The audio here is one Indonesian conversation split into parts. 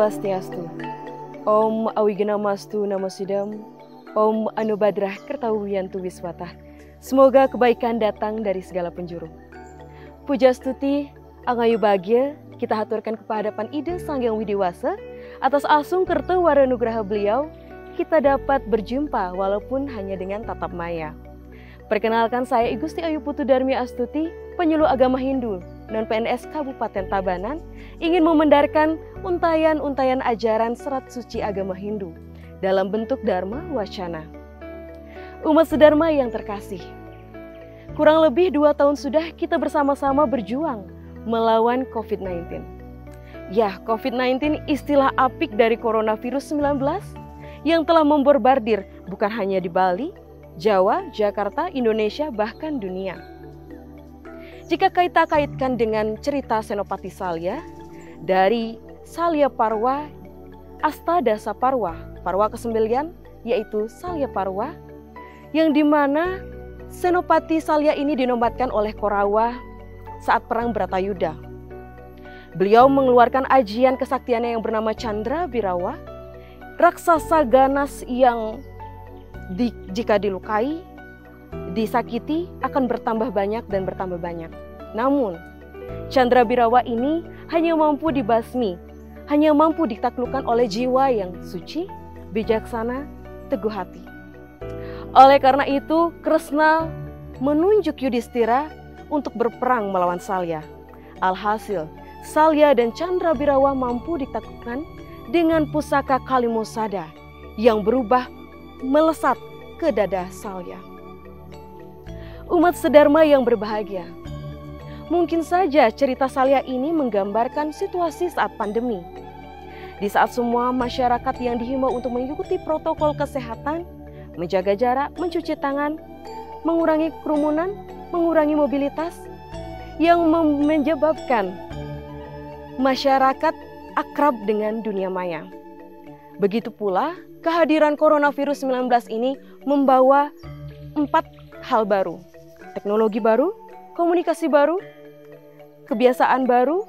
Swastiastu. Om Awigana-mastu Namo-Sidam. Om Anubadrah Kertawiyantu Wiswata. Semoga kebaikan datang dari segala penjuru. Puja stuti, angayu bahagia, kita haturkan kepada hadapan Ida Sang Hyang Widiwasa atas asung kertawara nugraha beliau, kita dapat berjumpa walaupun hanya dengan tatap maya. Perkenalkan saya I Gusti Ayu Putu Darmi Astuti, penyuluh agama Hindu non-PNS Kabupaten Tabanan, ingin memendarkan untayan-untayan ajaran serat suci agama Hindu dalam bentuk Dharma Wacana. Umat sedharma yang terkasih, kurang lebih 2 tahun sudah kita bersama-sama berjuang melawan COVID-19. Ya, COVID-19 istilah apik dari coronavirus 19 yang telah memborbardir bukan hanya di Bali, Jawa, Jakarta, Indonesia, bahkan dunia. Jika kita kaitkan dengan cerita Senopati Salya, dari Salya Parwa, Astadasa Parwa, Parwa ke-9 yaitu Salya Parwa, yang dimana Senopati Salya ini dinobatkan oleh Korawa saat perang Bratayuda. Beliau mengeluarkan ajian kesaktiannya yang bernama Chandra Birawa, raksasa ganas yang jika dilukai, disakiti akan bertambah banyak dan bertambah banyak. Namun Chandra Birawa ini hanya mampu dibasmi, hanya mampu ditaklukkan oleh jiwa yang suci, bijaksana, teguh hati. Oleh karena itu, Kresna menunjuk Yudhistira untuk berperang melawan Salya. Alhasil, Salya dan Chandra Birawa mampu ditaklukkan dengan pusaka Kalimosada yang berubah melesat ke dada Salya. Umat sedharma yang berbahagia, mungkin saja cerita Salya ini menggambarkan situasi saat pandemi. Di saat semua masyarakat yang dihimbau untuk mengikuti protokol kesehatan, menjaga jarak, mencuci tangan, mengurangi kerumunan, mengurangi mobilitas, yang menyebabkan masyarakat akrab dengan dunia maya. Begitu pula kehadiran coronavirus 19 ini membawa 4 hal baru: teknologi baru, komunikasi baru, kebiasaan baru,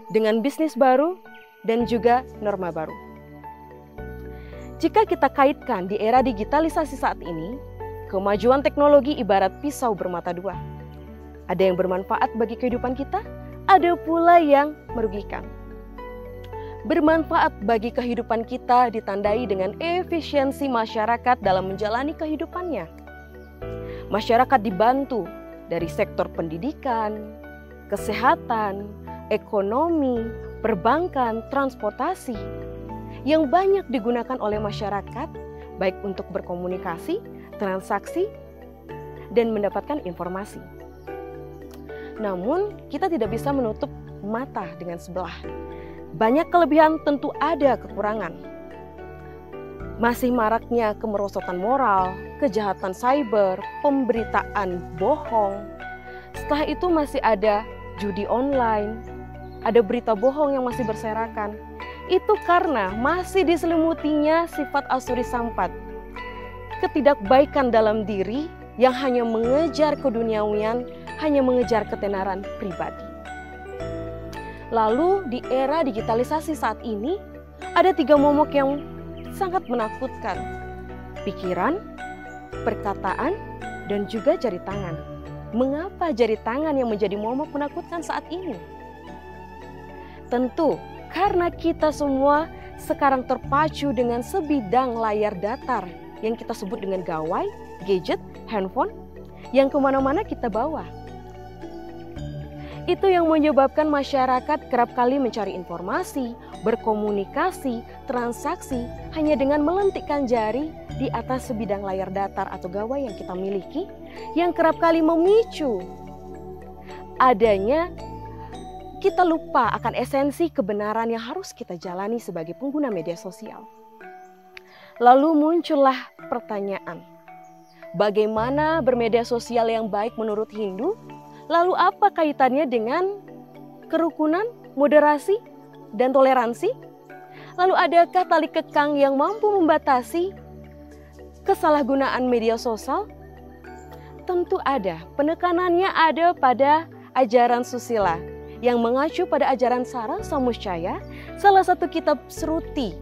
dengan bisnis baru, dan juga norma baru. Jika kita kaitkan di era digitalisasi saat ini, kemajuan teknologi ibarat pisau bermata dua. Ada yang bermanfaat bagi kehidupan kita, ada pula yang merugikan. Bermanfaat bagi kehidupan kita ditandai dengan efisiensi masyarakat dalam menjalani kehidupannya. Masyarakat dibantu dari sektor pendidikan, kesehatan, ekonomi, perbankan, transportasi yang banyak digunakan oleh masyarakat baik untuk berkomunikasi, transaksi, dan mendapatkan informasi. Namun, kita tidak bisa menutup mata dengan sebelah. Banyak kelebihan, tentu ada kekurangan. Masih maraknya kemerosotan moral, kejahatan cyber, pemberitaan bohong. Setelah itu masih ada judi online, ada berita bohong yang masih berserakan. Itu karena masih diselimutinya sifat asuri sampat, ketidakbaikan dalam diri yang hanya mengejar keduniawian, hanya mengejar ketenaran pribadi. Lalu di era digitalisasi saat ini, ada 3 momok yang sangat menakutkan: pikiran, perkataan, dan juga jari tangan. Mengapa jari tangan yang menjadi momok menakutkan saat ini? Tentu karena kita semua sekarang terpacu dengan sebidang layar datar yang kita sebut dengan gawai, gadget, handphone yang kemana-mana kita bawa. Itu yang menyebabkan masyarakat kerap kali mencari informasi, berkomunikasi, transaksi hanya dengan melentikkan jari di atas sebidang layar datar atau gawai yang kita miliki, yang kerap kali memicu adanya kita lupa akan esensi kebenaran yang harus kita jalani sebagai pengguna media sosial. Lalu muncullah pertanyaan, bagaimana bermedia sosial yang baik menurut Hindu? Lalu apa kaitannya dengan kerukunan, moderasi, dan toleransi? Lalu adakah tali kekang yang mampu membatasi kesalahgunaan media sosial? Tentu ada. Penekanannya ada pada ajaran susila yang mengacu pada ajaran Sara Samuscaya, salah satu kitab Sruti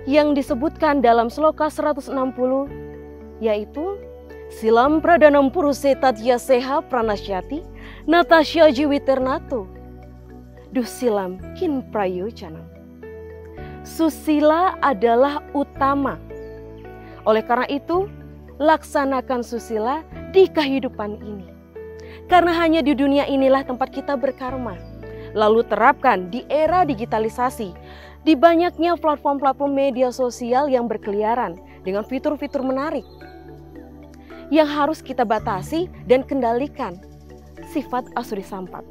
yang disebutkan dalam sloka 160, yaitu Silam Pradanam Puruse Tatya Seha Pranasyati Natasya Jiwiternato Dusilam Kin Prayojanam. Susila adalah utama. Oleh karena itu, laksanakan susila di kehidupan ini. Karena hanya di dunia inilah tempat kita berkarma. Lalu terapkan di era digitalisasi, di banyaknya platform-platform media sosial yang berkeliaran dengan fitur-fitur menarik yang harus kita batasi dan kendalikan sifat asuri sampat.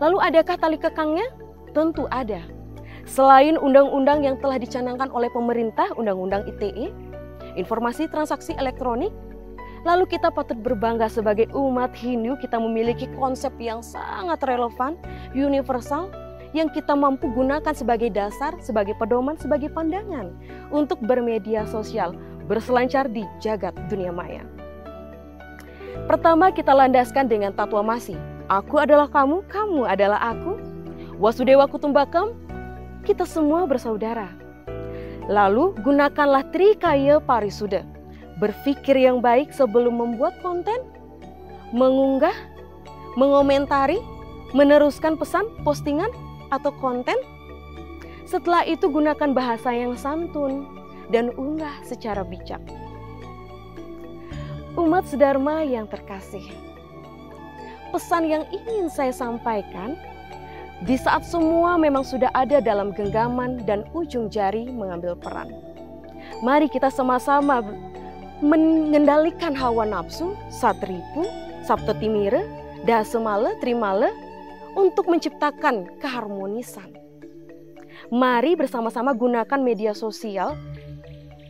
Lalu adakah tali kekangnya? Tentu ada. Selain undang-undang yang telah dicanangkan oleh pemerintah, Undang-Undang ITE, Informasi Transaksi Elektronik, lalu kita patut berbangga sebagai umat Hindu kita memiliki konsep yang sangat relevan, universal, yang kita mampu gunakan sebagai dasar, sebagai pedoman, sebagai pandangan untuk bermedia sosial, berselancar di jagat dunia maya. Pertama kita landaskan dengan tatwamasi. Aku adalah kamu, kamu adalah aku. Wasudewa Kutumbakam, kita semua bersaudara. Lalu gunakanlah Trikaya Parisuda. Berpikir yang baik sebelum membuat konten, mengunggah, mengomentari, meneruskan pesan, postingan, atau konten. Setelah itu gunakan bahasa yang santun dan unggah secara bijak. Umat sedharma yang terkasih, pesan yang ingin saya sampaikan di saat semua memang sudah ada dalam genggaman dan ujung jari mengambil peran. Mari kita sama-sama mengendalikan hawa nafsu, satripu, saptotimira, dasemala, trimala untuk menciptakan keharmonisan. Mari bersama-sama gunakan media sosial.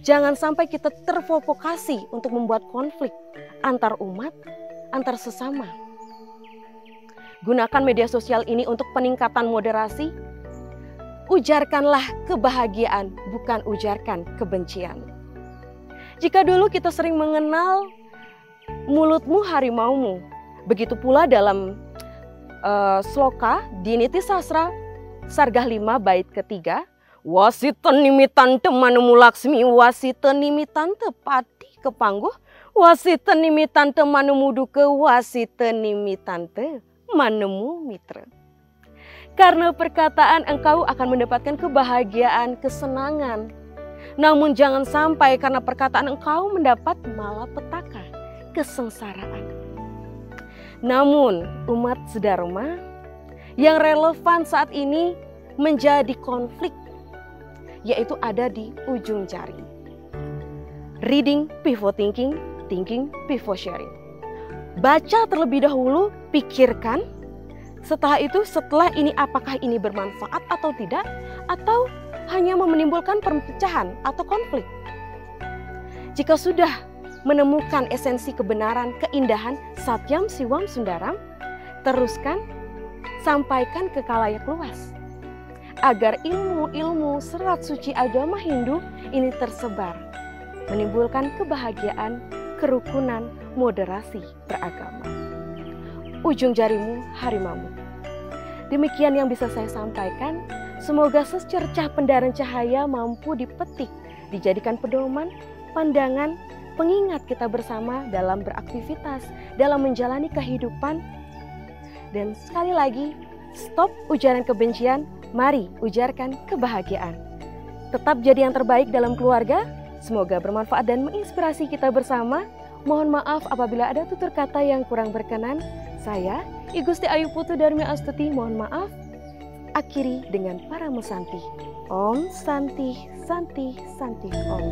Jangan sampai kita terprovokasi untuk membuat konflik antar umat, antar sesama. Gunakan media sosial ini untuk peningkatan moderasi. Ujarkanlah kebahagiaan, bukan ujarkan kebencian. Jika dulu kita sering mengenal mulutmu harimaumu, begitu pula dalam sloka di Niti Sastra Sargah 5 bait ketiga, wasita nimitante manemu laksmi, wasita nimitante pati kepangguh, wasita nimitante manemu duka, wasita nimitante manemu mitra. Karena perkataan engkau akan mendapatkan kebahagiaan, kesenangan. Namun jangan sampai karena perkataan engkau mendapat malapetaka, kesengsaraan. Namun umat sedharma yang relevan saat ini menjadi konflik, yaitu ada di ujung jari. Reading before thinking, thinking before sharing. Baca terlebih dahulu, pikirkan. Setelah ini apakah ini bermanfaat atau tidak, atau hanya menimbulkan perpecahan atau konflik. Jika sudah menemukan esensi kebenaran, keindahan, satyam siwam sundaram, teruskan, sampaikan ke khalayak luas. Agar ilmu-ilmu serat suci agama Hindu ini tersebar, menimbulkan kebahagiaan, kerukunan, moderasi beragama. Ujung jarimu harimaumu. Demikian yang bisa saya sampaikan. Semoga secercah pendaran cahaya mampu dipetik, dijadikan pedoman, pandangan, pengingat kita bersama dalam beraktivitas, dalam menjalani kehidupan. Dan sekali lagi, stop ujaran kebencian, mari ujarkan kebahagiaan. Tetap jadi yang terbaik dalam keluarga, semoga bermanfaat dan menginspirasi kita bersama. Mohon maaf apabila ada tutur kata yang kurang berkenan. Saya, I Gusti Ayu Putu Darmi Astuti, mohon maaf. Akhiri dengan para mesanti. Om Santi, Santi, Santi Om.